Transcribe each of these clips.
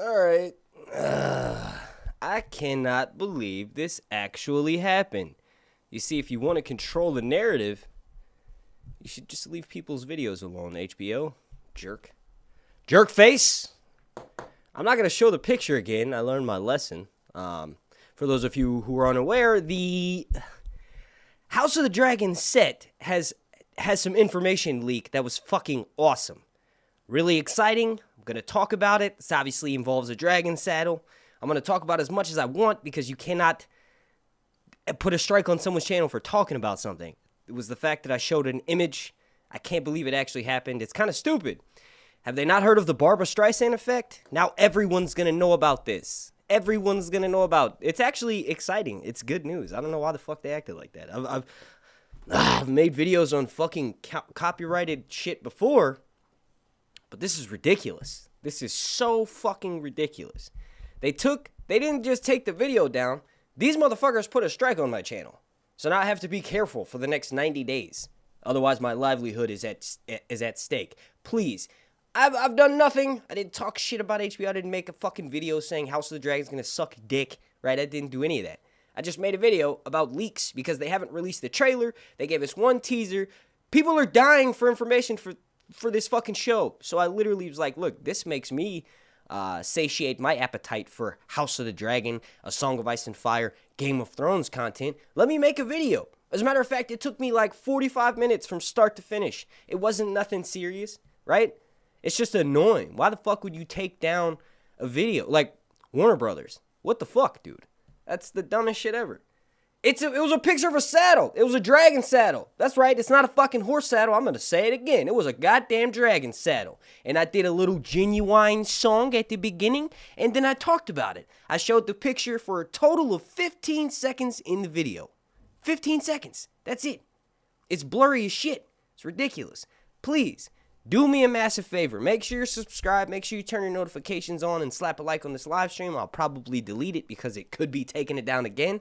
Alright. I cannot believe this actually happened. You see, if you want to control the narrative, you should just leave people's videos alone, HBO. Jerk. Jerk face! I'm not going to show the picture again. I learned my lesson. For those of you who are unaware, the House of the Dragon set has some information leak that was fucking awesome. Really exciting. I'm going to talk about it. This obviously involves a dragon saddle. I'm going to talk about as much as I want because you cannot put a strike on someone's channel for talking about something. It was the fact that I showed an image. I can't believe it actually happened. It's kind of stupid. Have they not heard of the Barbra Streisand effect? Now everyone's going to know about this. Everyone's going to know about it. It's actually exciting. It's good news. I don't know why the fuck they acted like that. I've made videos on fucking copyrighted shit before, but this is ridiculous. This is so fucking ridiculous. They didn't just take the video down. These motherfuckers put a strike on my channel. So now I have to be careful for the next 90 days. Otherwise, my livelihood is at stake. Please. I've done nothing. I didn't talk shit about HBO. I didn't make a fucking video saying House of the Dragon's gonna suck dick. Right? I didn't do any of that. I just made a video about leaks because they haven't released the trailer. They gave us one teaser. People are dying for information for this fucking show. So I literally was like, look, this makes me satiate my appetite for House of the Dragon, A Song of Ice and Fire, Game of Thrones content. Let me make a video. As a matter of fact, it took me like 45 minutes from start to finish. It wasn't nothing serious, right? It's just annoying. Why the fuck would you take down a video? Like, Warner Brothers. What the fuck, dude? That's the dumbest shit ever. It was a picture of a saddle. It was a dragon saddle. That's right. It's not a fucking horse saddle. I'm going to say it again. It was a goddamn dragon saddle. And I did a little Genuine song at the beginning, and then I talked about it. I showed the picture for a total of 15 seconds in the video. 15 seconds. That's it. It's blurry as shit. It's ridiculous. Please, do me a massive favor. Make sure you're subscribed. Make sure you turn your notifications on and slap a like on this live stream. I'll probably delete it because it could be taking it down again.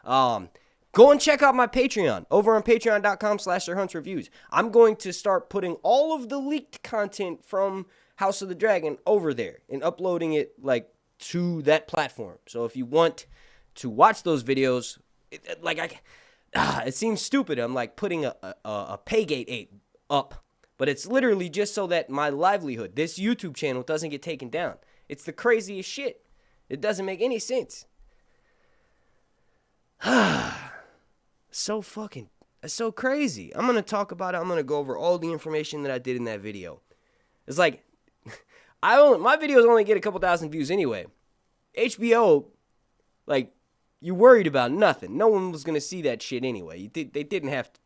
Go and check out my Patreon over on patreon.com/SirHuntsReviews. I'm going to start putting all of the leaked content from House of the Dragon over there and uploading it like to that platform. So if you want to watch those videos, it seems stupid. I'm like putting a Paygate 8 up, but it's literally just so that my livelihood, this YouTube channel, doesn't get taken down. It's the craziest shit. It doesn't make any sense. It's so crazy. I'm going to talk about it. I'm going to go over all the information that I did in that video. It's like, my videos only get a couple thousand views anyway. HBO, like, you worried about nothing. No one was going to see that shit anyway. They didn't have to.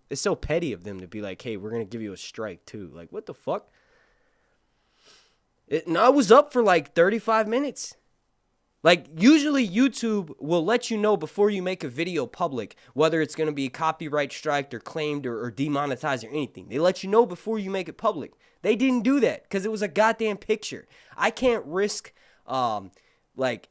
It's so petty of them to be like, hey, we're going to give you a strike too. Like, what the fuck? I was up for like 35 minutes. Like, usually YouTube will let you know before you make a video public whether it's going to be copyright striked or claimed or demonetized or anything. They let you know before you make it public. They didn't do that because it was a goddamn picture. I can't risk,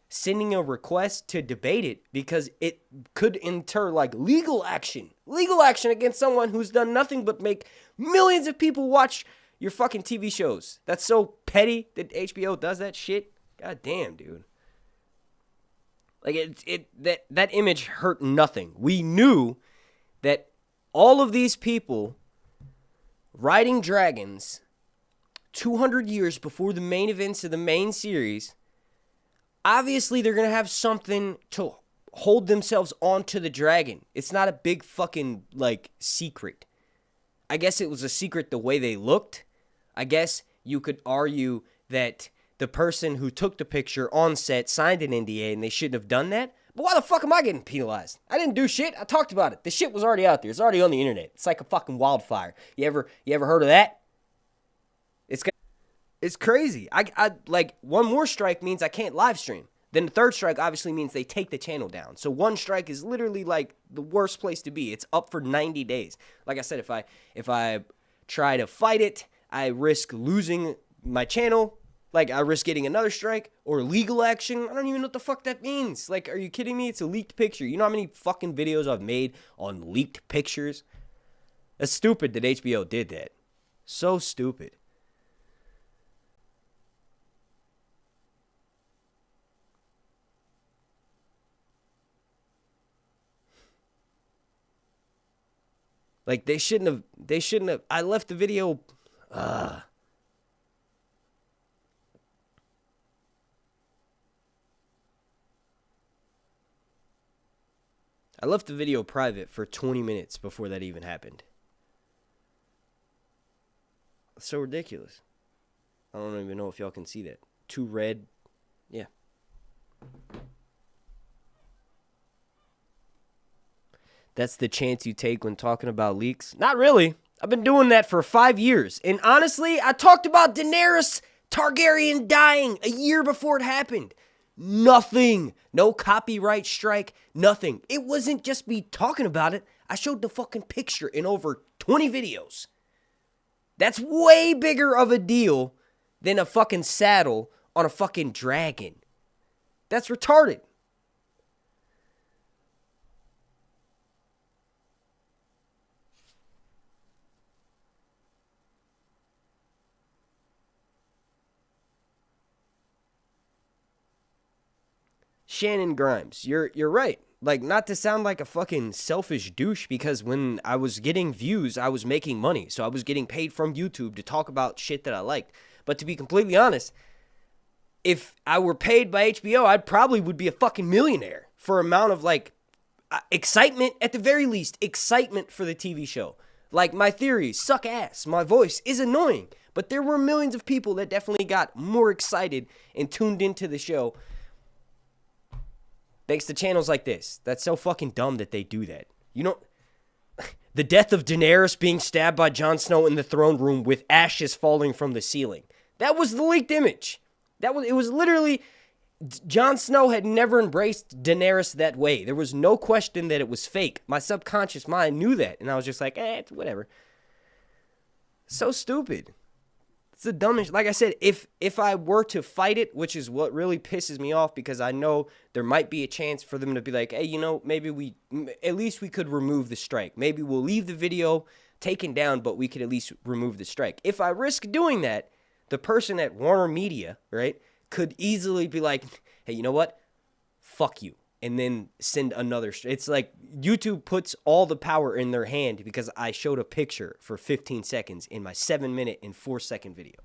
sending a request to debate it because it could incur, like, legal action. Legal action against someone who's done nothing but make millions of people watch your fucking TV shows. That's so petty that HBO does that shit. God damn, dude. Like, that image hurt nothing. We knew that all of these people riding dragons 200 years before the main events of the main series, obviously they're going to have something to hold themselves onto the dragon. It's not a big fucking, like, secret. I guess it was a secret the way they looked. I guess you could argue that the person who took the picture on set signed an NDA and they shouldn't have done that. But why the fuck am I getting penalized? I didn't do shit. I talked about it. The shit was already out there. It's already on the internet. It's like a fucking wildfire. You ever heard of that? It's crazy. I like, one more strike means I can't live stream. Then the third strike obviously means they take the channel down. So one strike is literally like the worst place to be. It's up for 90 days. Like I said, if I try to fight it, I risk losing my channel. Like, I risk getting another strike or legal action. I don't even know what the fuck that means. Like, are you kidding me? It's a leaked picture. You know how many fucking videos I've made on leaked pictures? That's stupid that HBO did that. So stupid. Like, they shouldn't have. I left the video. I left the video private for 20 minutes before that even happened. It's so ridiculous. I don't even know if y'all can see that. Too red. Yeah. That's the chance you take when talking about leaks? Not really. I've been doing that for 5 years. And honestly, I talked about Daenerys Targaryen dying a year before it happened. Nothing. No copyright strike. Nothing. It wasn't just me talking about it. I showed the fucking picture in over 20 videos. That's way bigger of a deal than a fucking saddle on a fucking dragon. That's retarded. Shannon Grimes, you're right. Like, not to sound like a fucking selfish douche, because when I was getting views, I was making money. So I was getting paid from YouTube to talk about shit that I liked. But to be completely honest, if I were paid by HBO, I probably would be a fucking millionaire for amount of, like, excitement, at the very least, excitement for the TV show. Like, my theories suck ass. My voice is annoying. But there were millions of people that definitely got more excited and tuned into the show thanks to channels like this. That's so fucking dumb that they do that. You know, the death of Daenerys being stabbed by Jon Snow in the throne room with ashes falling from the ceiling. That was the leaked image. It was literally, Jon Snow had never embraced Daenerys that way. There was no question that it was fake. My subconscious mind knew that, and I was just like, it's whatever. So stupid. It's the dumbest. Like I said, if I were to fight it, which is what really pisses me off, because I know there might be a chance for them to be like, hey, you know, maybe at least we could remove the strike. Maybe we'll leave the video taken down, but we could at least remove the strike. If I risk doing that, the person at Warner Media, right, could easily be like, hey, you know what? Fuck you. And then send another. It's like YouTube puts all the power in their hand because I showed a picture for 15 seconds in my 7-minute and 4-second video.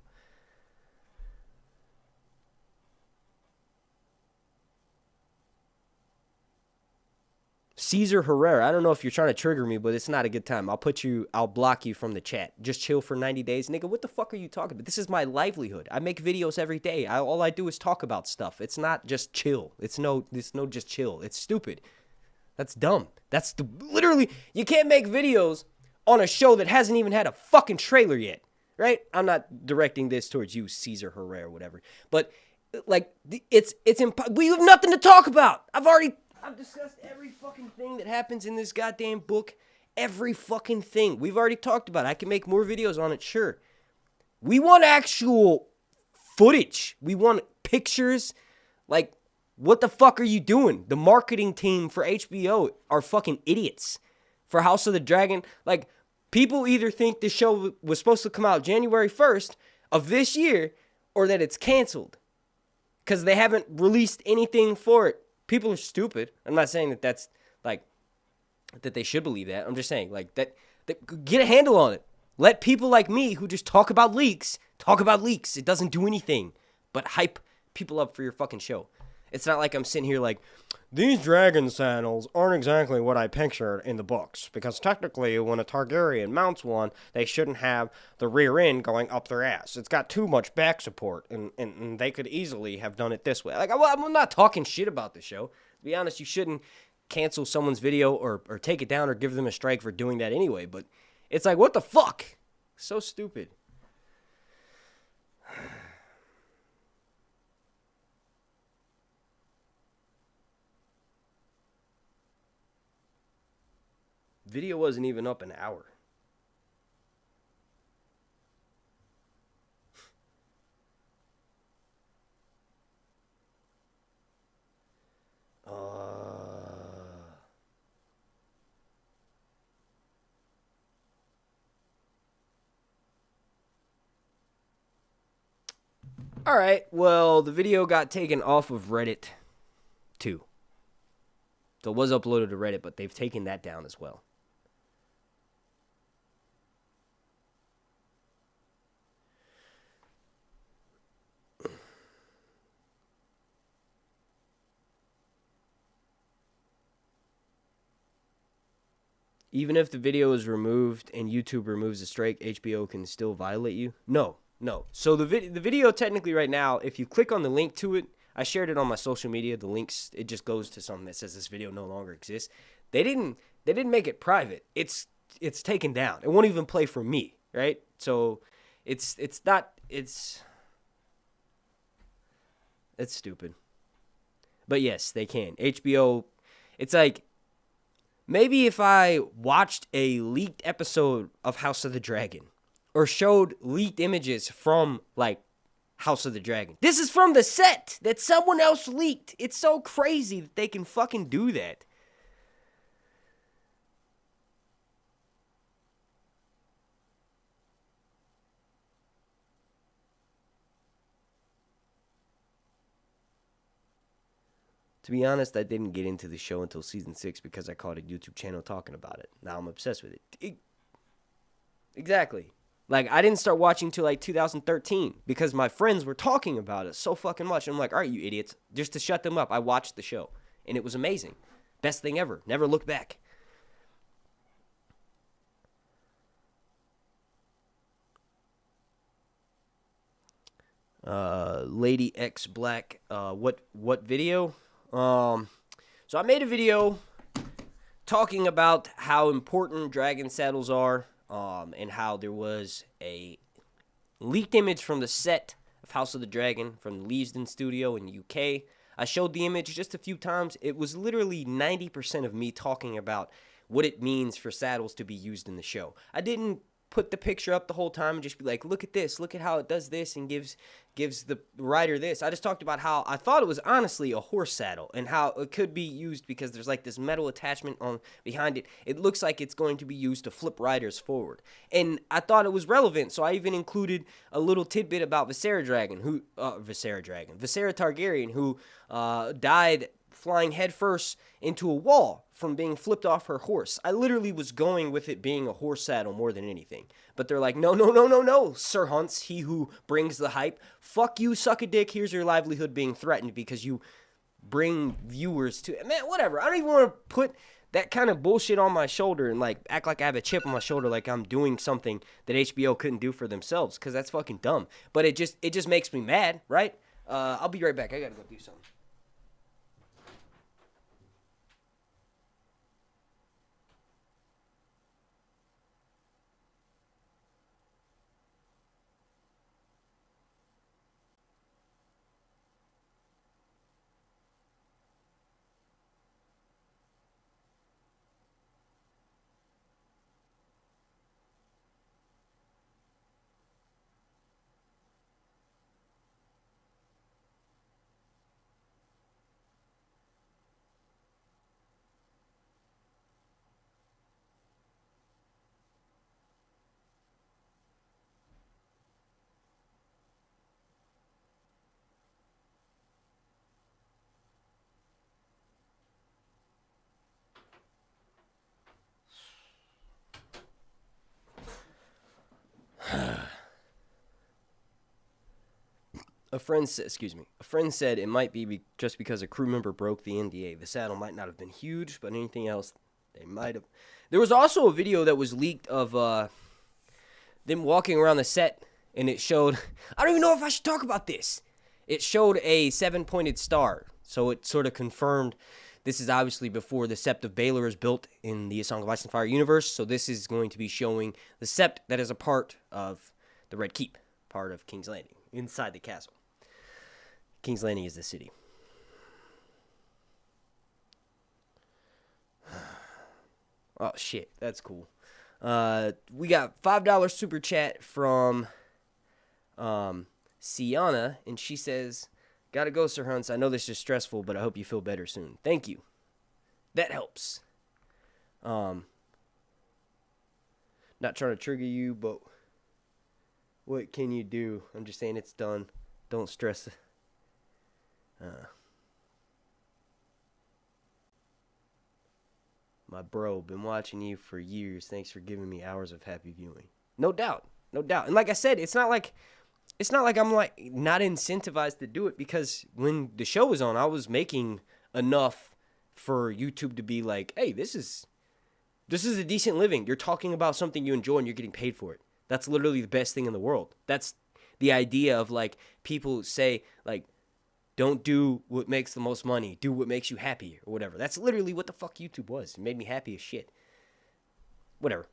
Caesar Herrera, I don't know if you're trying to trigger me, but it's not a good time. I'll block you from the chat. Just chill for 90 days. Nigga, what the fuck are you talking about? This is my livelihood. I make videos every day. All I do is talk about stuff. It's not just chill. It's no just chill. It's stupid. That's dumb. Literally, you can't make videos on a show that hasn't even had a fucking trailer yet, right? I'm not directing this towards you, Caesar Herrera, or whatever. But, like, we have nothing to talk about. I've discussed every fucking thing that happens in this goddamn book. Every fucking thing. We've already talked about it. I can make more videos on it, sure. We want actual footage. We want pictures. Like, what the fuck are you doing? The marketing team for HBO are fucking idiots. For House of the Dragon, like, people either think the show was supposed to come out January 1st of this year, or that it's canceled. Because they haven't released anything for it. People are stupid. I'm not saying that's, like, that they should believe that. I'm just saying, like, that get a handle on it. Let people like me who just talk about leaks, talk about leaks. It doesn't do anything but hype people up for your fucking show. It's not like I'm sitting here like, these dragon saddles aren't exactly what I pictured in the books. Because technically, when a Targaryen mounts one, they shouldn't have the rear end going up their ass. It's got too much back support, and they could easily have done it this way. Like, I'm not talking shit about the show. To be honest, you shouldn't cancel someone's video or take it down or give them a strike for doing that anyway. But it's like, what the fuck? So stupid. Video wasn't even up an hour. All right, well, the video got taken off of Reddit, too. So it was uploaded to Reddit, but they've taken that down as well. Even if the video is removed and YouTube removes the strike, HBO can still violate you? No. So the video technically right now, if you click on the link to it, I shared it on my social media. The links, it just goes to something that says this video no longer exists. They didn't make it private. It's taken down. It won't even play for me, right? So it's stupid. But yes, they can. HBO, it's like, maybe if I watched a leaked episode of House of the Dragon or showed leaked images from, like, House of the Dragon. This is from the set that someone else leaked. It's so crazy that they can fucking do that. To be honest, I didn't get into the show until season 6 because I caught a YouTube channel talking about it. Now I'm obsessed with it. Exactly. Like, I didn't start watching till like 2013 because my friends were talking about it so fucking much. I'm like, all right, you idiots. Just to shut them up, I watched the show. And it was amazing. Best thing ever. Never look back. Lady X Black. What video? So I made a video talking about how important dragon saddles are. And how there was a leaked image from the set of House of the Dragon from the Leavesden studio in UK. I showed the image just a few times. It was literally 90% of me talking about what it means for saddles to be used in the show. I didn't put the picture up the whole time and just be like, look at this, look at how it does this and gives the rider this. I just talked about how I thought it was honestly a horse saddle and how it could be used because there's like this metal attachment on behind it. It looks like it's going to be used to flip riders forward. And I thought it was relevant, so I even included a little tidbit about Visera Targaryen, who died flying headfirst into a wall from being flipped off her horse. I literally was going with it being a horse saddle more than anything. But they're like, no, Sir Hunts, he who brings the hype. Fuck you, suck a dick. Here's your livelihood being threatened because you bring viewers to it. Man, whatever. I don't even want to put that kind of bullshit on my shoulder and like act like I have a chip on my shoulder like I'm doing something that HBO couldn't do for themselves because that's fucking dumb. But it just makes me mad, right? I'll be right back. I gotta go do something. A friend said it might be just because a crew member broke the NDA. The saddle might not have been huge, but anything else, they might have. There was also a video that was leaked of them walking around the set, and it showed, I don't even know if I should talk about this. It showed a 7-pointed star, so it sort of confirmed this is obviously before the Sept of Baelor is built in the A Song of Ice and Fire universe, so this is going to be showing the Sept that is a part of the Red Keep, part of King's Landing, inside the castle. King's Landing is the city. Oh, shit. That's cool. We got $5 super chat from Sienna, and she says, gotta go, Sir Hunts. I know this is stressful, but I hope you feel better soon. Thank you. That helps. Not trying to trigger you, but what can you do? I'm just saying it's done. Don't stress. My bro, been watching you for years. Thanks for giving me hours of happy viewing. No doubt. And like I said, it's not like I'm like not incentivized to do it because when the show was on, I was making enough for YouTube to be like, hey, this is This is a decent living. You're talking about something you enjoy and you're getting paid for it. That's literally the best thing in the world. That's the idea of like people say like, don't do what makes the most money. Do what makes you happy or whatever. That's literally what the fuck YouTube was. It made me happy as shit. Whatever.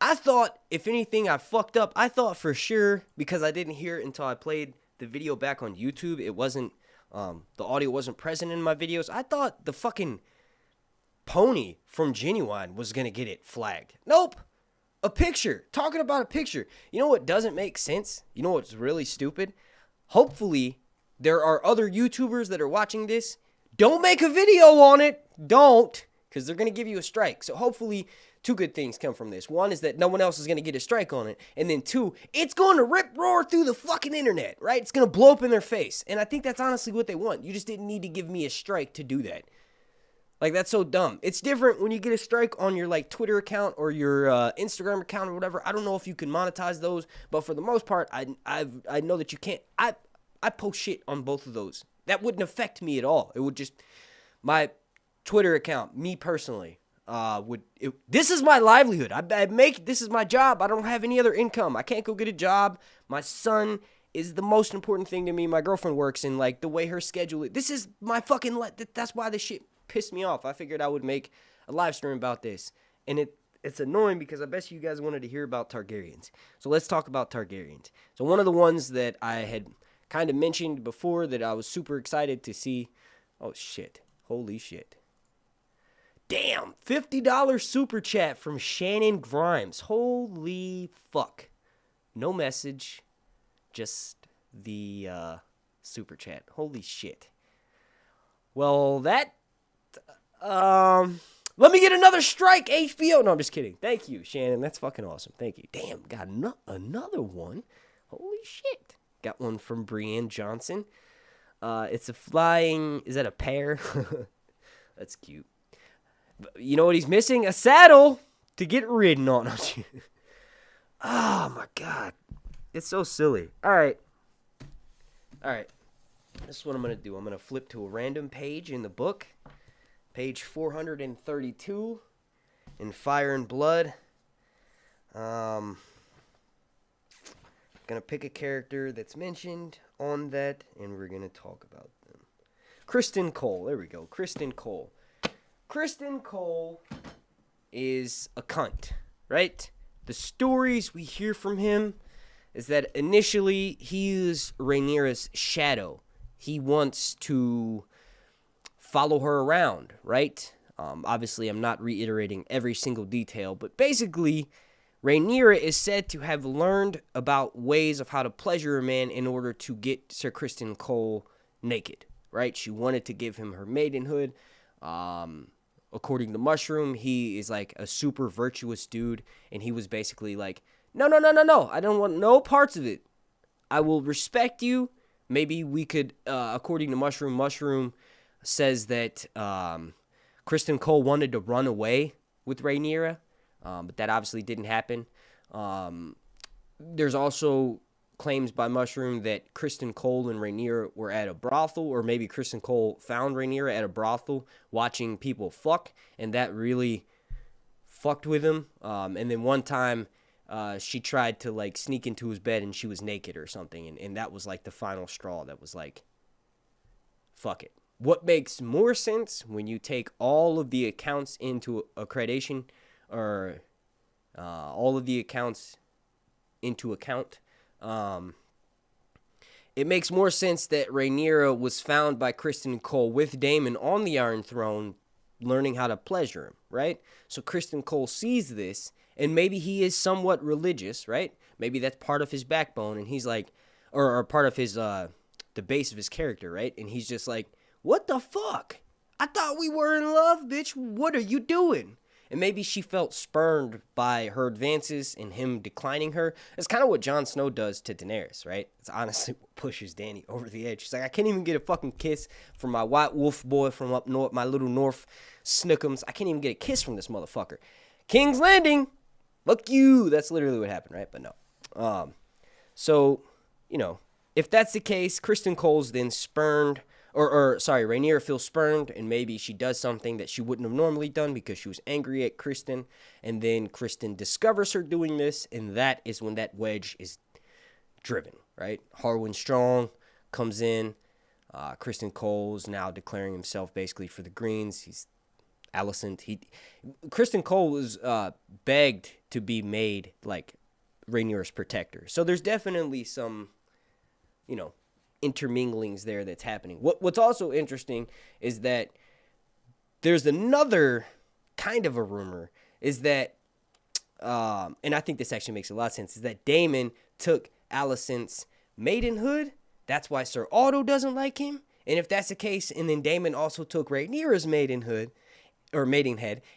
I thought, if anything, I fucked up. I thought for sure, because I didn't hear it until I played the video back on YouTube, it wasn't, the audio wasn't present in my videos. I thought the fucking pony from Genuine was going to get it flagged. Nope. A picture. Talking about a picture. You know what doesn't make sense? You know what's really stupid? Hopefully, there are other YouTubers that are watching this. Don't make a video on it. Don't. Because they're going to give you a strike. So hopefully, two good things come from this. One is that no one else is going to get a strike on it. And then two, it's going to rip-roar through the fucking internet, right? It's going to blow up in their face. And I think that's honestly what they want. You just didn't need to give me a strike to do that. Like, that's so dumb. It's different when you get a strike on your, like, Twitter account or your Instagram account or whatever. I don't know if you can monetize those. But for the most part, I know that you can't. I post shit on both of those. That wouldn't affect me at all. It would just... My Twitter account, me personally... this is my livelihood. This is my job. I don't have any other income. I can't go get a job. My son is the most important thing to me. My girlfriend works in like the way her schedule is. This is my fucking that's why this shit pissed me off. I figured I would make a live stream about this. And it's annoying because I bet you guys wanted to hear about Targaryens. So let's talk about Targaryens. So one of the ones that I had kind of mentioned before that I was super excited to see. Oh shit. Holy shit. Damn, $50 super chat from Shannon Grimes. Holy fuck. No message, just the super chat. Holy shit. Well, that let me get another strike, HBO. No, I'm just kidding. Thank you, Shannon. That's fucking awesome. Thank you. Damn, got another one. Holy shit. Got one from Brienne Johnson. It's a flying, is that a pear? That's cute. You know what he's missing? A saddle to get ridden on. Oh, my God. It's so silly. All right. This is what I'm going to do. I'm going to flip to a random page in the book. Page 432 in Fire and Blood. Going to pick a character that's mentioned on that, and we're going to talk about them. Criston Cole. There we go. Criston Cole. Criston Cole is a cunt, right? The stories we hear from him is that initially he is Rhaenyra's shadow. He wants to follow her around, right? Obviously, I'm not reiterating every single detail, but basically, Rhaenyra is said to have learned about ways of how to pleasure a man in order to get Sir Criston Cole naked, right? She wanted to give him her maidenhood. According to Mushroom, he is like a super virtuous dude, and he was basically like, no, I don't want no parts of it. I will respect you. Maybe we could, according to Mushroom says that Criston Cole wanted to run away with Rhaenyra, but that obviously didn't happen. There's also claims by Mushroom that Criston Cole and Rhaenyra were at a brothel, or maybe Criston Cole found Rhaenyra at a brothel watching people fuck, and that really fucked with him. And then one time she tried to like sneak into his bed and she was naked or something, and that was like the final straw that was like, fuck it. What makes more sense when you take all of the accounts into accreditation, or all of the accounts into account, it makes more sense that Rhaenyra was found by Criston Cole with Daemon on the Iron Throne, learning how to pleasure him, right? So Criston Cole sees this, and maybe he is somewhat religious, right? Maybe that's part of his backbone, and he's like, or part of his, the base of his character, right? And he's just like, what the fuck? I thought we were in love, bitch. What are you doing? And maybe she felt spurned by her advances and him declining her. It's kind of what Jon Snow does to Daenerys, right? It's honestly what pushes Dany over the edge. She's like, I can't even get a fucking kiss from my white wolf boy from up north, my little north Snookums. I can't even get a kiss from this motherfucker. King's Landing, fuck you. That's literally what happened, right? But no. So, you know, if that's the case, Criston Cole's then spurned or sorry, Rhaenyra feels spurned, and maybe she does something that she wouldn't have normally done because she was angry at Criston, and then Criston discovers her doing this, and that is when that wedge is driven, right? Harwin Strong comes in. Criston Cole's now declaring himself basically for the Greens. He's Alicent. Criston Cole was begged to be made like Rhaenyra's protector. So there's definitely some, interminglings there that's happening. What's also interesting is that there's another kind of a rumor is that, and I think this actually makes a lot of sense, is that Daemon took Alicent's maidenhood. That's why Sir Otto doesn't like him. And if that's the case, and then Daemon also took Rhaenyra's maidenhead,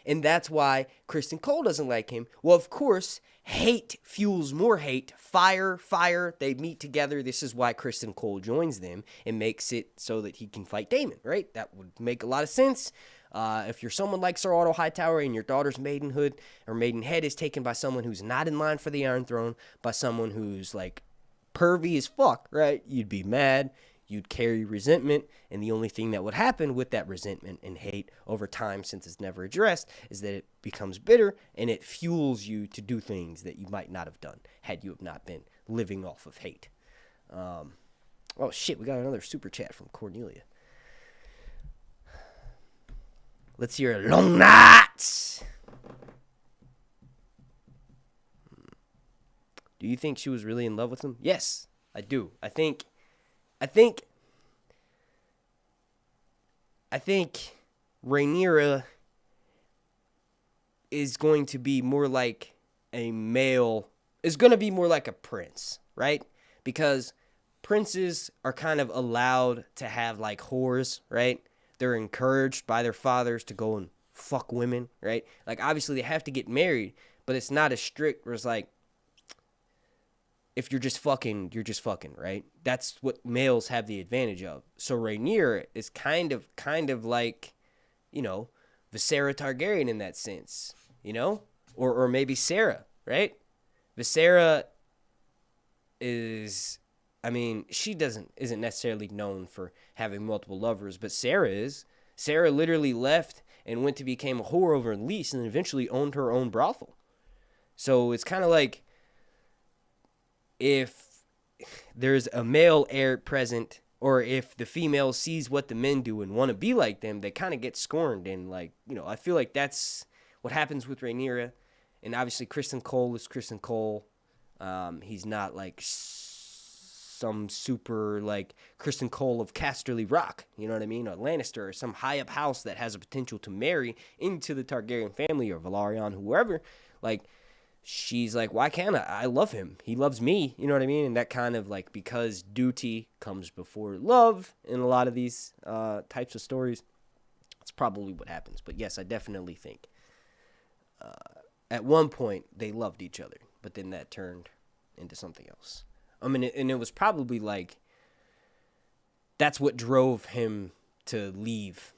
and that's why Criston Cole doesn't like him. Well, of course, hate fuels more hate. Fire, they meet together. This is why Criston Cole joins them and makes it so that he can fight Daemon, right? That would make a lot of sense. If you're someone like Sir Otto Hightower and your daughter's maidenhood or maidenhead is taken by someone who's not in line for the Iron Throne, by someone who's like pervy as fuck, right? You'd be mad. You'd carry resentment, and the only thing that would happen with that resentment and hate over time, since it's never addressed, is that it becomes bitter, and it fuels you to do things that you might not have done had you have not been living off of hate. Oh, shit, we got another super chat from Cornelia. Let's hear Long Nights. Do you think she was really in love with him? Yes, I do. I think Rhaenyra is going to be more like a male, is going to be more like a prince, right? Because princes are kind of allowed to have like whores, right? They're encouraged by their fathers to go and fuck women, right? Like obviously they have to get married, but it's not as strict where it's like, if you're just fucking, you're just fucking, right? That's what males have the advantage of. So Rhaenyra is kind of like, Visera Targaryen in that sense, or maybe Sarah, right? Visera is, she isn't necessarily known for having multiple lovers, but Sarah is. Sarah literally left and went to become a whore over in Lys and eventually owned her own brothel. So it's kind of like, if there's a male heir present, or if the female sees what the men do and want to be like them, they kind of get scorned. And I feel like that's what happens with Rhaenyra. And obviously Criston Cole is Criston Cole. He's not like some super like Criston Cole of Casterly Rock, you know what I mean? Or Lannister, or some high up house that has a potential to marry into the Targaryen family or Velaryon, whoever. Like, she's like, why can't I? I love him. He loves me. You know what I mean? And that kind of like, because duty comes before love in a lot of these types of stories, that's probably what happens. But yes, I definitely think at one point they loved each other, but then that turned into something else. And it was probably like, that's what drove him to leave,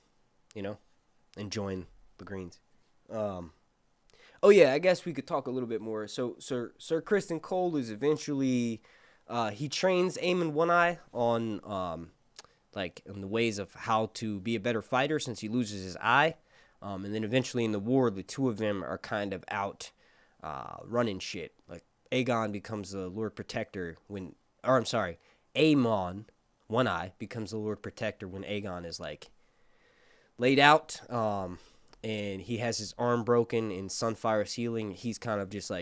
and join the Greens. Oh, yeah, I guess we could talk a little bit more. So Sir Criston Cole is eventually, he trains Aemon One-Eye on, in the ways of how to be a better fighter since he loses his eye. And then eventually in the war, the two of them are kind of out running shit. Like, Aegon becomes the Lord Protector Aemon One-Eye becomes the Lord Protector when Aegon is, laid out. And he has his arm broken in Sunfire's healing. He's kind of just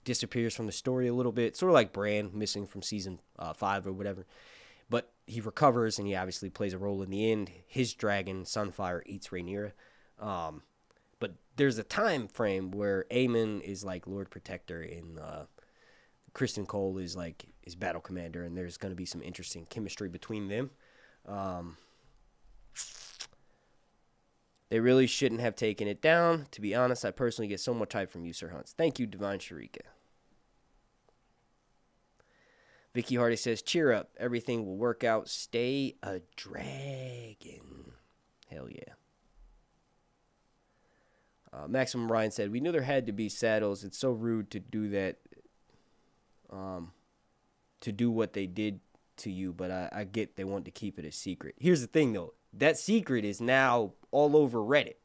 disappears from the story a little bit, sort of like Bran missing from season 5 or whatever. But he recovers, and he obviously plays a role in the end. His dragon Sunfire eats Rhaenyra. But there's a time frame where Aemon is Lord Protector, and Criston Cole is his battle commander, and there's going to be some interesting chemistry between them. They really shouldn't have taken it down. To be honest, I personally get so much hype from you, Sir Hunts. Thank you, Divine Sharika. Vicky Hardy says, cheer up. Everything will work out. Stay a dragon. Hell yeah. Maximum Ryan said, we knew there had to be saddles. It's so rude to do that. To do what they did to you, but I get they want to keep it a secret. Here's the thing, though. That secret is now all over Reddit.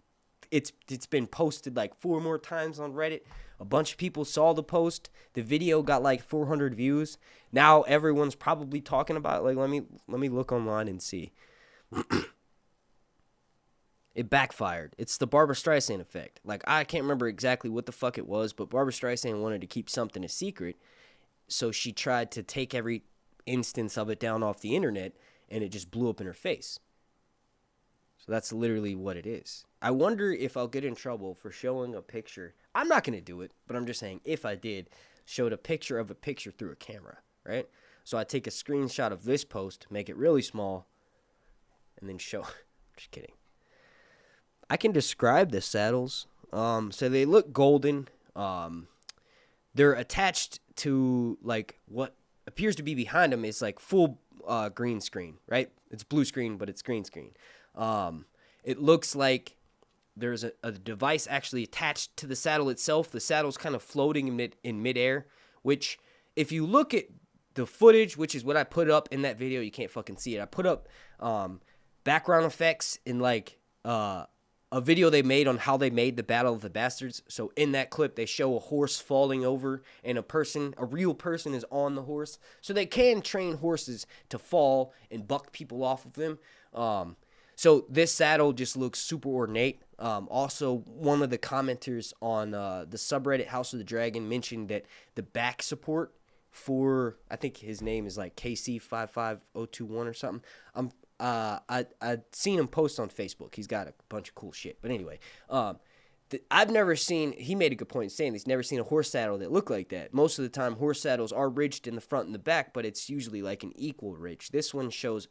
It's been posted like 4 more times on Reddit. A bunch of people saw the post. The video got like 400 views. Now everyone's probably talking about it. Like, let me look online and see. It backfired. It's the Barbra Streisand effect. Like, I can't remember exactly what the fuck it was, but Barbra Streisand wanted to keep something a secret, so she tried to take every instance of it down off the internet, and it just blew up in her face. So that's literally what it is. I wonder if I'll get in trouble for showing a picture. I'm not going to do it, but I'm just saying if I did, showed a picture of a picture through a camera, right? So I take a screenshot of this post, make it really small, and then show. Just kidding. I can describe the saddles. So they look golden. They're attached to like what appears to be behind them is like full green screen, right? It's blue screen, but it's green screen. It looks like there's a device actually attached to the saddle itself. The saddle's kind of floating in midair, which if you look at the footage, which is what I put up in that video, you can't fucking see it. I put up background effects in like a video they made on how they made the Battle of the Bastards. So in that clip, they show a horse falling over and a real person is on the horse. So they can train horses to fall and buck people off of them. So this saddle just looks super ornate. Also, one of the commenters on the subreddit House of the Dragon mentioned that the back support for, I think his name is like KC55021 or something. I'd seen him post on Facebook. He's got a bunch of cool shit. But anyway, I've never seen, he made a good point saying he's never seen a horse saddle that looked like that. Most of the time, horse saddles are ridged in the front and the back, but it's usually like an equal ridge. This one shows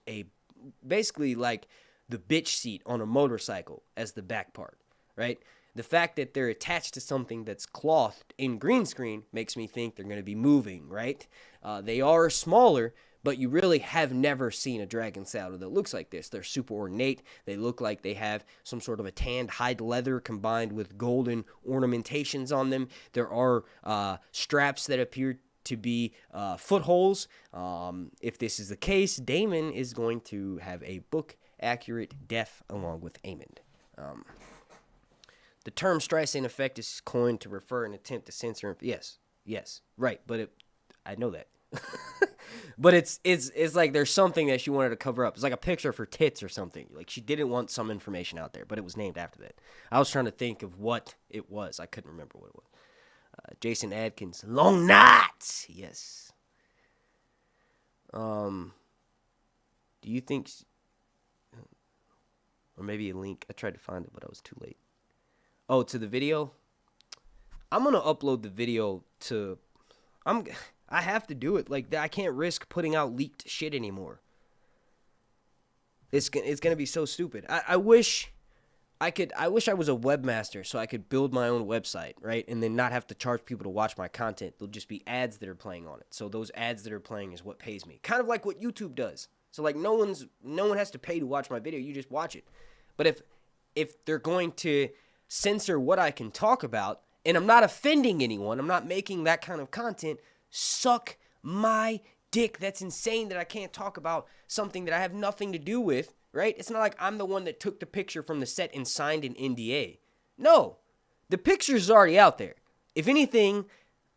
basically like the bitch seat on a motorcycle as the back part, right? The fact that they're attached to something that's clothed in green screen makes me think they're going to be moving, right? They are smaller, but you really have never seen a dragon saddle that looks like this. They're super ornate. They look like they have some sort of a tanned hide leather combined with golden ornamentations on them. There are straps that appear to be footholes. If this is the case, Daemon is going to have a book-accurate death along with Aemond. The term Streisand effect is coined to refer an attempt to censor. Yes, right. But I know that. But it's like there's something that she wanted to cover up. It's like a picture of her tits or something. Like she didn't want some information out there, but it was named after that. I was trying to think of what it was. I couldn't remember what it was. Jason Adkins, long nights. Yes. Do you think, or maybe a link? I tried to find it, but I was too late. Oh, to the video. I'm gonna upload the video to. I have to do it. Like, I can't risk putting out leaked shit anymore. It's gonna be so stupid. I wish I wish I was a webmaster so I could build my own website, right? And then not have to charge people to watch my content. There'll just be ads that are playing on it. So those ads that are playing is what pays me. Kind of like what YouTube does. So like no one has to pay to watch my video. You just watch it. But if they're going to censor what I can talk about, and I'm not offending anyone, I'm not making that kind of content, suck my dick. That's insane that I can't talk about something that I have nothing to do with, right? It's not like I'm the one that took the picture from the set and signed an NDA. No, the picture's already out there. If anything,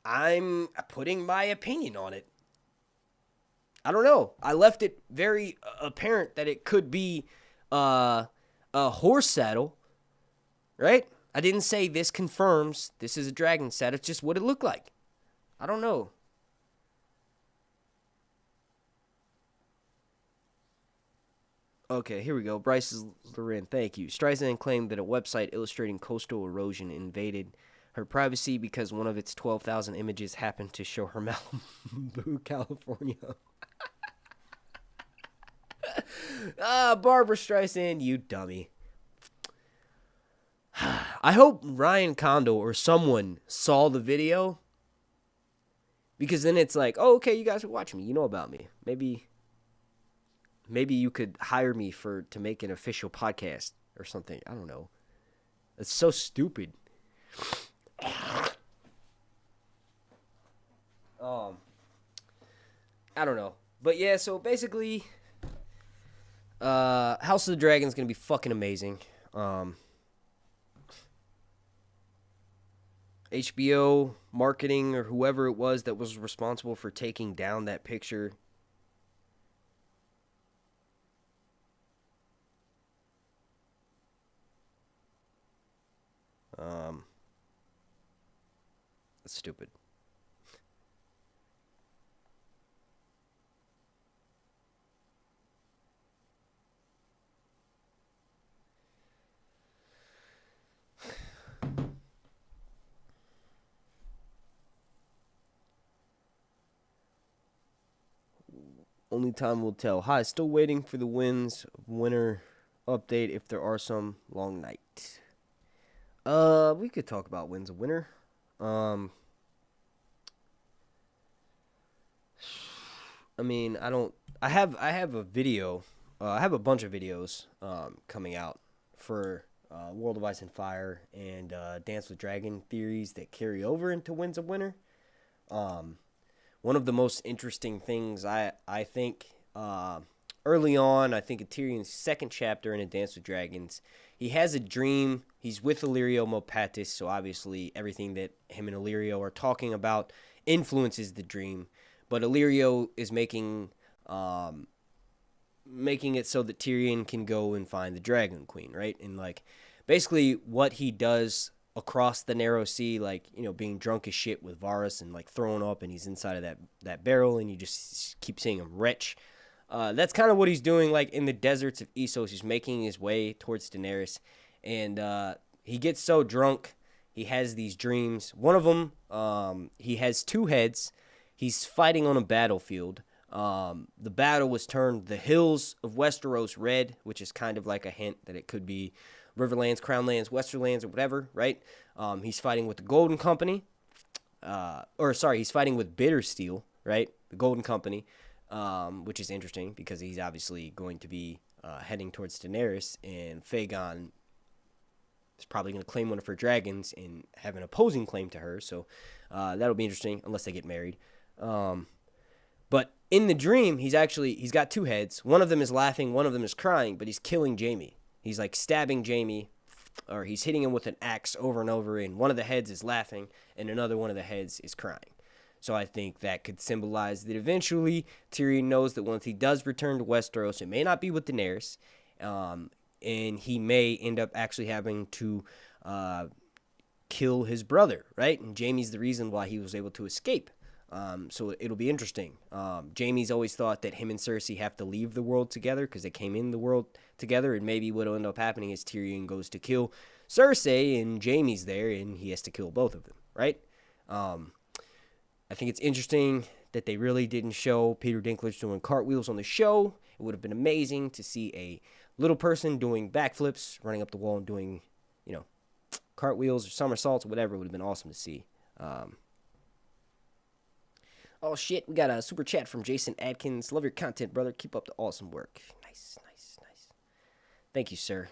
I'm putting my opinion on it. I don't know. I left it very apparent that it could be a horse saddle, right? I didn't say this confirms this is a dragon saddle. It's just what it looked like. I don't know. Okay, here we go. Bryce Loren, thank you. Streisand claimed that a website illustrating coastal erosion invaded her privacy because one of its 12,000 images happened to show her Malibu, California. Barbra Streisand, you dummy. I hope Ryan Kondo or someone saw the video, because then it's like, oh, okay, you guys are watching me. You know about me. Maybe you could hire me to make an official podcast or something. I don't know. It's so stupid. I don't know. But yeah, so basically, House of the Dragon is gonna be fucking amazing. HBO marketing or whoever it was that was responsible for taking down that picture. That's stupid. Only time will tell. Hi, still waiting for the Winds of Winter update if there are some. Long night. We could talk about Winds of Winter. I mean, I don't. I have a video. I have a bunch of videos coming out for World of Ice and Fire and Dance with Dragon theories that carry over into Winds of Winter. Um, One of the most interesting things I think early on, I think in Tyrion's second chapter in A Dance with Dragons, he has a dream. He's with Illyrio Mopatis, so obviously everything that him and Illyrio are talking about influences the dream. But Illyrio is making it so that Tyrion can go and find the Dragon Queen, right? And like basically what he does across the narrow sea, like, you know, being drunk as shit with Varys and like throwing up and he's inside of that barrel and you just keep seeing him retch. That's kind of what he's doing like in the deserts of Essos. He's making his way towards Daenerys and he gets so drunk. He has these dreams. One of them, he has two heads. He's fighting on a battlefield. The battle was turned the hills of Westeros red, which is kind of like a hint that it could be Riverlands, Crownlands, Westerlands, or whatever, right? He's fighting with the Golden Company. He's fighting with Bittersteel, right? The Golden Company, which is interesting because he's obviously going to be heading towards Daenerys, and Fagon is probably going to claim one of her dragons and have an opposing claim to her, so that'll be interesting unless they get married. But in the dream, he's got two heads. One of them is laughing, one of them is crying, but he's killing Jaime. He's like stabbing Jaime, or he's hitting him with an axe over and over, and one of the heads is laughing, and another one of the heads is crying. So I think that could symbolize that eventually Tyrion knows that once he does return to Westeros, it may not be with Daenerys, and he may end up actually having to kill his brother, right? And Jaime's the reason why he was able to escape. So it'll be interesting. Jaime's always thought that him and Cersei have to leave the world together because they came in the world together, and maybe what'll end up happening is Tyrion goes to kill Cersei, and Jaime's there, and he has to kill both of them, right? I think it's interesting that they really didn't show Peter Dinklage doing cartwheels on the show. It would have been amazing to see a little person doing backflips, running up the wall and doing, you know, cartwheels or somersaults or whatever. It would have been awesome to see. Oh shit, we got a super chat from Jason Adkins. Love your content, brother. Keep up the awesome work. Nice, nice, nice. Thank you, sir.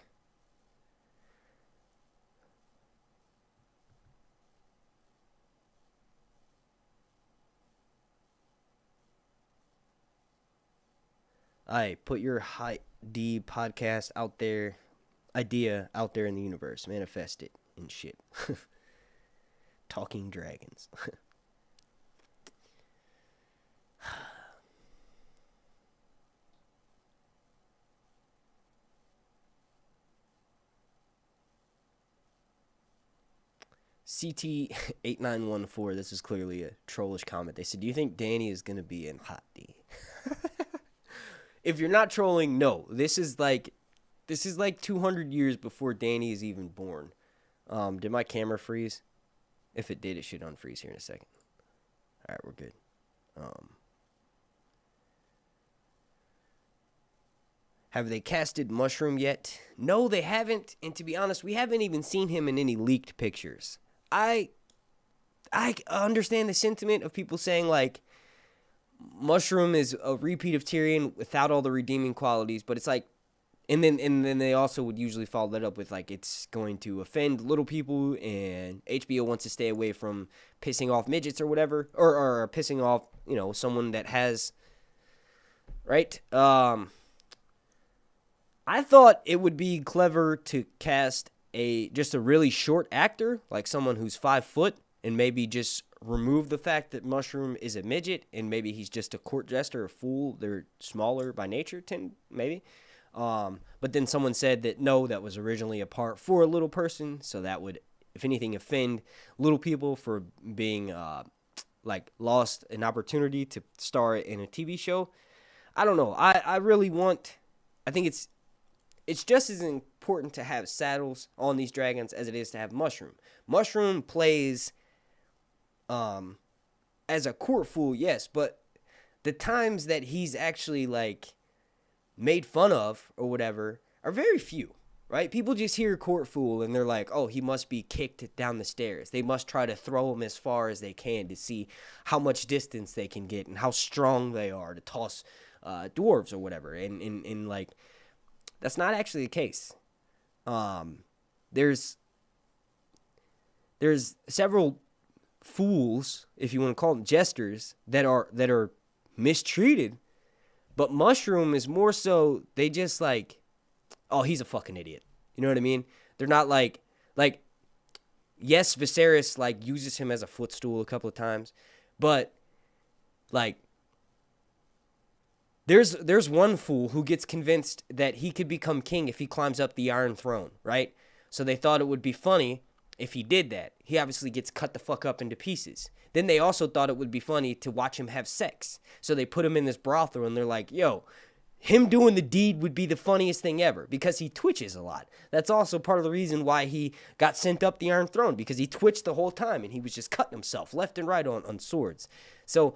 I put your high D podcast out there, idea out there in the universe. Manifest it and shit. Talking dragons. CT8914, this is clearly a trollish comment. They said, do you think Dany is going to be in Hot D? If you're not trolling, no. This is like 200 years before Dany is even born. Did my camera freeze? If it did, it should unfreeze here in a second. All right, we're good. Have they casted Mushroom yet? No, they haven't. And to be honest, we haven't even seen him in any leaked pictures. I understand the sentiment of people saying like Mushroom is a repeat of Tyrion without all the redeeming qualities, but it's like, and then they also would usually follow that up with like it's going to offend little people, and HBO wants to stay away from pissing off midgets or whatever, or pissing off, you know, someone that has right? I thought it would be clever to cast just a really short actor, like someone who's 5 foot, and maybe just remove the fact that Mushroom is a midget, and maybe he's just a court jester, a fool. They're smaller by nature, maybe. But then someone said that no, that was originally a part for a little person, so that would, if anything, offend little people for being like lost an opportunity to star in a TV show. I don't know. I really want. I think it's just as important to have saddles on these dragons as it is to have Mushroom. Mushroom plays as a court fool, yes, but the times that he's actually like made fun of or whatever are very few, right? People just hear court fool and they're like, oh, he must be kicked down the stairs. They must try to throw him as far as they can to see how much distance they can get and how strong they are to toss dwarves or whatever. And like, that's not actually the case. There's several fools, if you want to call them jesters, that are mistreated, but Mushroom is more so they just like, oh, he's a fucking idiot. You know what I mean? They're not like yes, Viserys like uses him as a footstool a couple of times, but like there's one fool who gets convinced that he could become king if he climbs up the Iron Throne, right? So they thought it would be funny if he did that. He obviously gets cut the fuck up into pieces. Then they also thought it would be funny to watch him have sex. So they put him in this brothel and they're like, yo, him doing the deed would be the funniest thing ever because he twitches a lot. That's also part of the reason why he got sent up the Iron Throne, because he twitched the whole time and he was just cutting himself left and right on swords. So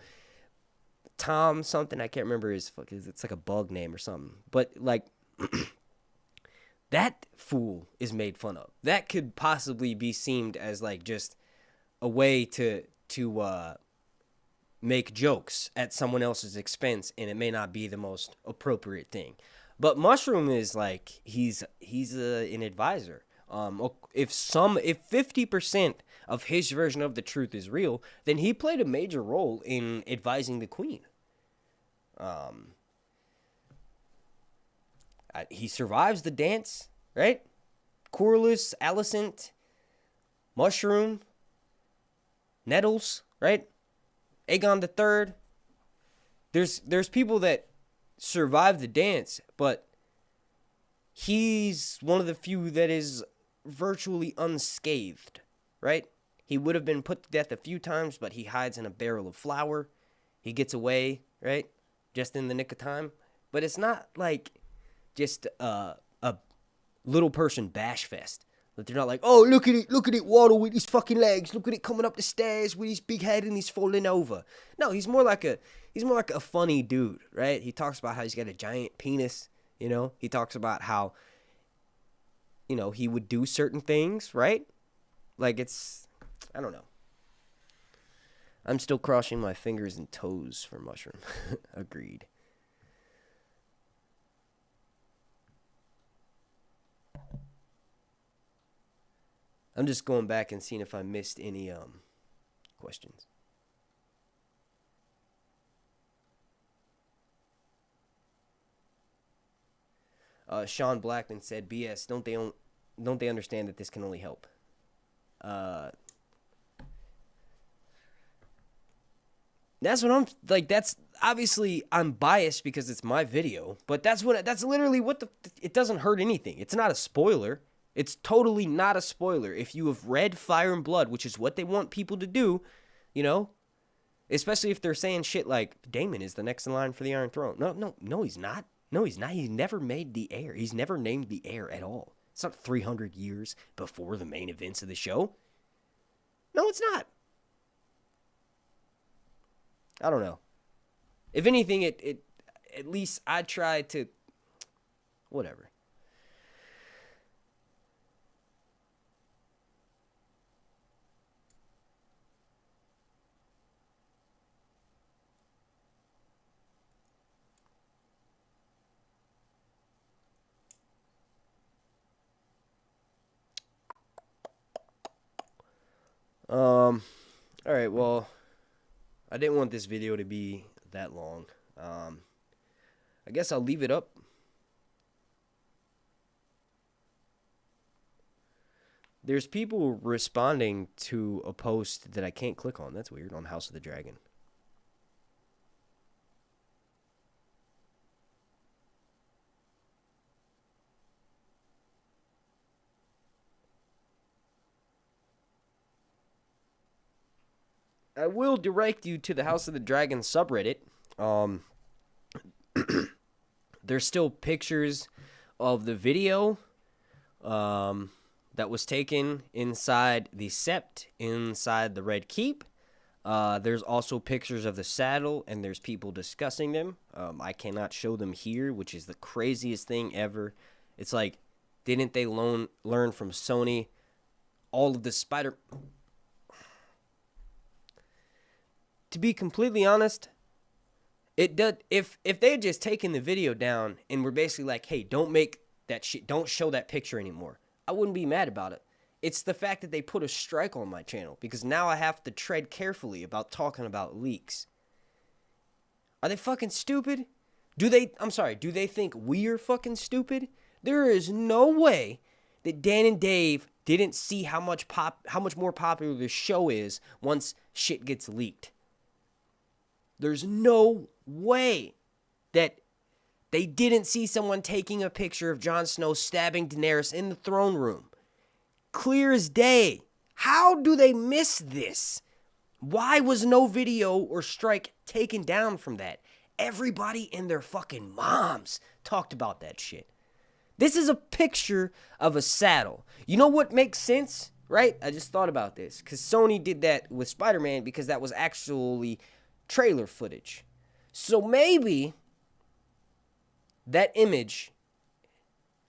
Tom something, I can't remember his fuck. It's like a bug name or something. But like that fool is made fun of. That could possibly be seen as like just a way to make jokes at someone else's expense, and it may not be the most appropriate thing. But Mushroom is like he's an advisor. If 50% of his version of the truth is real, then he played a major role in advising the queen. He survives the dance, right? Corlys, Alicent, Mushroom, Nettles, right? Aegon the Third. There's people that survive the dance, but he's one of the few that is virtually unscathed, right? He would have been put to death a few times, but he hides in a barrel of flour. He gets away, right? Just in the nick of time. But it's not like just a little person bash fest. But they're not like, oh, look at it waddle with his fucking legs. Look at it coming up the stairs with his big head and he's falling over. No, he's more like a funny dude, right? He talks about how he's got a giant penis, you know? He talks about how, you know, he would do certain things, right? Like I don't know. I'm still crossing my fingers and toes for Mushroom. Agreed. I'm just going back and seeing if I missed any questions. Sean Blackman said, "BS. Don't they understand that this can only help?" That's what I'm like. That's obviously I'm biased because it's my video, but that's literally what it doesn't hurt anything. It's not a spoiler. It's totally not a spoiler. If you have read Fire and Blood, which is what they want people to do, you know, especially if they're saying shit like Daemon is the next in line for the Iron Throne. No, he's not. No, he's not. He's never made the heir. He's never named the heir at all. It's not 300 years before the main events of the show. No, it's not. I don't know. If anything, it at least I tried to whatever. All right, well, I didn't want this video to be that long. I guess I'll leave it up. There's people responding to a post that I can't click on. That's weird. On House of the Dragon. I will direct you to the House of the Dragon subreddit. There's still pictures of the video that was taken inside the Sept, inside the Red Keep. There's also pictures of the saddle, and there's people discussing them. I cannot show them here, which is the craziest thing ever. It's like, didn't they learn from Sony all of the Spider... To be completely honest, it does. If they had just taken the video down and were basically like, "Hey, don't make that shit, don't show that picture anymore," I wouldn't be mad about it. It's the fact that they put a strike on my channel because now I have to tread carefully about talking about leaks. Are they fucking stupid? Do they think we're fucking stupid? There is no way that Dan and Dave didn't see how much more popular the show is once shit gets leaked. There's no way that they didn't see someone taking a picture of Jon Snow stabbing Daenerys in the throne room. Clear as day. How do they miss this? Why was no video or strike taken down from that? Everybody and their fucking moms talked about that shit. This is a picture of a saddle. You know what makes sense, right? I just thought about this because Sony did that with Spider-Man because that was actually trailer footage. So maybe that image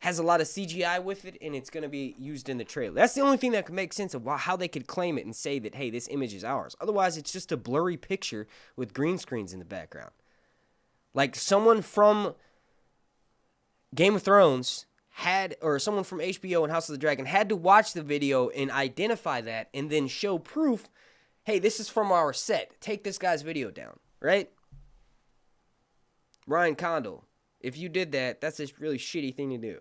has a lot of CGI with it and it's going to be used in the trailer. That's the only thing that could make sense of how they could claim it and say that, hey, this image is ours. Otherwise, it's just a blurry picture with green screens in the background. Like someone from Game of Thrones or someone from HBO and House of the Dragon had to watch the video and identify that and then show proof. Hey, this is from our set. Take this guy's video down, right? Ryan Condal, if you did that, that's a really shitty thing to do.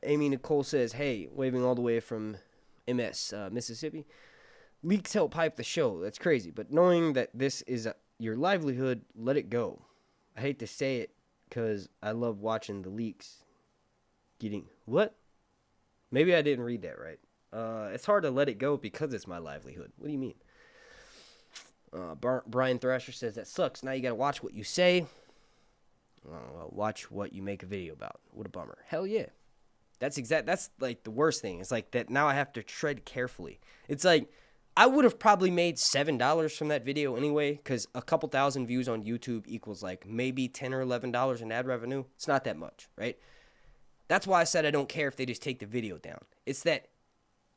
Amy Nicole says, hey, waving all the way from MS, Mississippi. Leaks help hype the show. That's crazy. But knowing that this is your livelihood, let it go. I hate to say it because I love watching the leaks. What? Maybe I didn't read that right. It's hard to let it go because it's my livelihood. What do you mean? Brian Thrasher says, that sucks. Now you got to watch what you say. Watch what you make a video about. What a bummer. Hell yeah. That's like the worst thing. It's like that now I have to tread carefully. It's like I would have probably made $7 from that video anyway because a couple thousand views on YouTube equals like maybe $10 or $11 in ad revenue. It's not that much, right? That's why I said I don't care if they just take the video down. It's that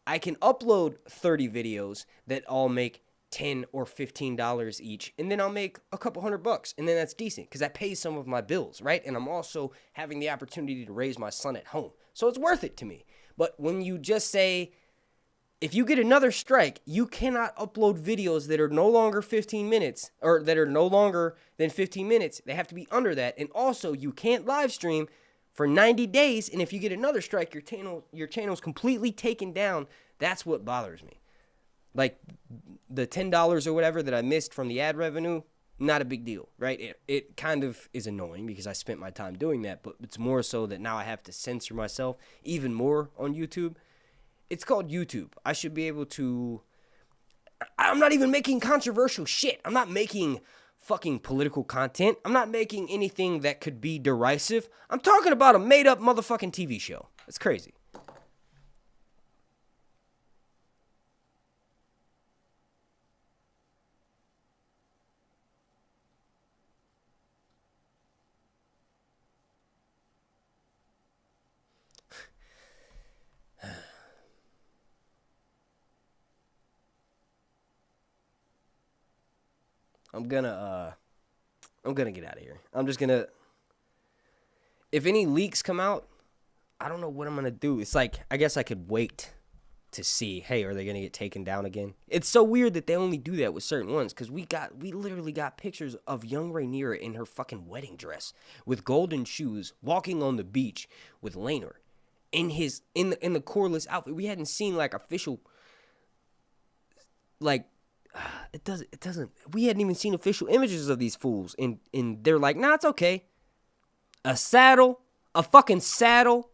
I can upload 30 videos that all make $10 or $15 each, and then I'll make a couple $100, and then that's decent because I pay some of my bills, right? And I'm also having the opportunity to raise my son at home. So it's worth it to me. But when you just say, if you get another strike, you cannot upload videos that are no longer 15 minutes or that are no longer than 15 minutes. They have to be under that. And also, you can't live stream for 90 days. And if you get another strike, your channel's completely taken down. That's what bothers me. Like the $10 or whatever that I missed from the ad revenue, not a big deal, right? It kind of is annoying because I spent my time doing that, but it's more so that now I have to censor myself even more on YouTube. It's called YouTube. I should be able to... I'm not even making controversial shit. I'm not making fucking political content. I'm not making anything that could be derisive. I'm talking about a made-up motherfucking TV show. It's crazy. I'm gonna I'm gonna get out of here. I'm just gonna. If any leaks come out, I don't know what I'm gonna do. It's like, I guess I could wait to see, hey, are they gonna get taken down again? It's so weird that they only do that with certain ones, because we literally got pictures of young Rhaenyra in her fucking wedding dress with golden shoes, walking on the beach with Laenor in the coreless outfit. We hadn't seen like official, like, it doesn't. We hadn't even seen official images of these fools, and they're like, nah, it's okay. A saddle, a fucking saddle.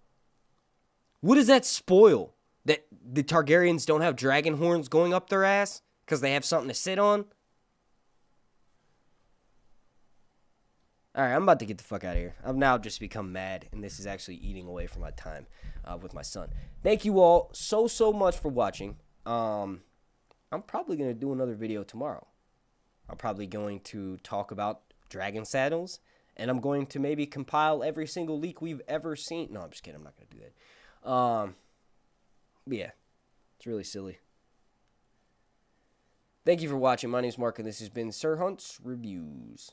What does that spoil? That the Targaryens don't have dragon horns going up their ass because they have something to sit on? All right, I'm about to get the fuck out of here. I've now just become mad, and this is actually eating away from my time with my son. Thank you all so much for watching. I'm probably going to do another video tomorrow. I'm probably going to talk about dragon saddles, and I'm going to maybe compile every single leak we've ever seen. No, I'm just kidding. I'm not going to do that. But yeah, it's really silly. Thank you for watching. My name is Mark, and this has been Sir Hunt's Reviews.